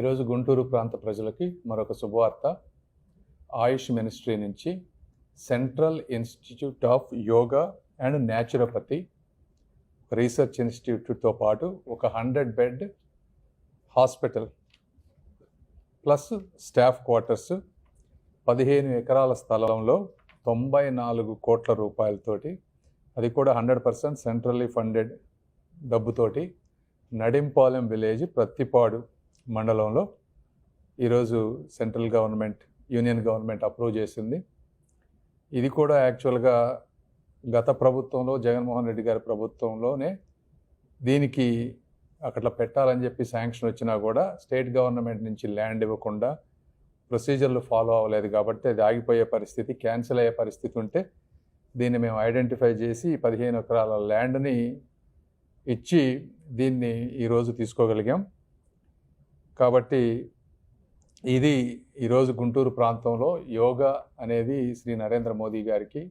ఈరోజు గుంటూరు ప్రాంత ప్రజలకి మరొక శుభవార్త. ఆయుష్ మినిస్ట్రీ నుంచి central institute of yoga and naturopathy research ఇన్స్టిట్యూట్తో పాటు ఒక 100 bed hospital plus staff quarters 15 ఎకరాల స్థలంలో 94 కోట్ల రూపాయలతోటి, అది కూడా 100% సెంట్రల్లీ ఫండెడ్ డబ్బుతోటి నడింపాలెం విలేజ్ ప్రత్తిపాడు మండలంలో ఈరోజు central government, union government approve చేసింది. ఇది కూడా యాక్చువల్గా గత ప్రభుత్వంలో, జగన్మోహన్ రెడ్డి గారి ప్రభుత్వంలోనే దీనికి అక్కడ పెట్టాలని చెప్పి శాంక్షన్ వచ్చినా కూడా స్టేట్ గవర్నమెంట్ నుంచి ల్యాండ్ ఇవ్వకుండా ప్రొసీజర్లు ఫాలో అవ్వలేదు కాబట్టి అది ఆగిపోయే పరిస్థితి, క్యాన్సిల్ అయ్యే పరిస్థితి ఉంటే దీన్ని మేము ఐడెంటిఫై చేసి 15 ఎకరాల ల్యాండ్ని ఇచ్చి దీన్ని ఈరోజు తీసుకోగలిగాం. కాబట్టి ఇది ఈరోజు గుంటూరు ప్రాంతంలో యోగా అనేది శ్రీ నరేంద్ర మోదీ గారికి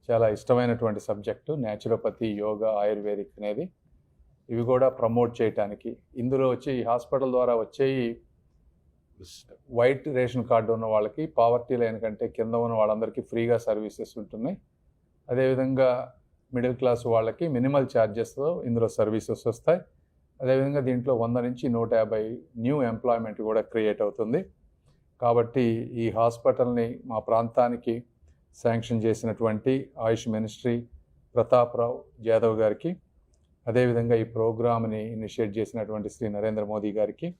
చాలా ఇష్టమైనటువంటి సబ్జెక్టు. న్యాచురోపతి, యోగా, ఆయుర్వేదిక్ అనేది ఇవి కూడా ప్రమోట్ చేయటానికి, ఇందులో వచ్చి ఈ హాస్పిటల్ ద్వారా వచ్చేవి వైట్ రేషన్ కార్డు ఉన్న వాళ్ళకి, పావర్టీ లైన్ కంటే కింద ఉన్న వాళ్ళందరికీ ఫ్రీగా సర్వీసెస్ ఉంటున్నాయి. అదేవిధంగా మిడిల్ క్లాస్ వాళ్ళకి మినిమల్ ఛార్జెస్లో ఇందులో సర్వీసెస్ వస్తాయి. అదేవిధంగా దీంట్లో 100 నుంచి 150 న్యూ ఎంప్లాయ్మెంట్ కూడా క్రియేట్ అవుతుంది. కాబట్టి ఈ హాస్పిటల్ని మా ప్రాంతానికి శాంక్షన్ చేసినటువంటి ఆయుష్ మినిస్ట్రీ ప్రతాప్రావు జాదవ్ గారికి, అదేవిధంగా ఈ ప్రోగ్రామ్ని ఇనిషియేట్ చేసినటువంటి శ్రీ నరేంద్ర మోదీ గారికి,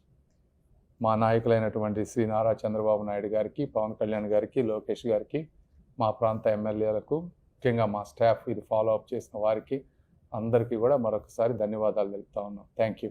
మా నాయకులైనటువంటి శ్రీ నారా చంద్రబాబు నాయుడు గారికి, పవన్ కళ్యాణ్ గారికి, లోకేష్ గారికి, మా ప్రాంత ఎమ్మెల్యేలకు, ముఖ్యంగా మా స్టాఫ్ ఇది ఫాలో అప్ చేసిన వారికి అందరికీ కూడా మరొకసారి ధన్యవాదాలు తెలుపుతా ఉన్నాం. Thank you.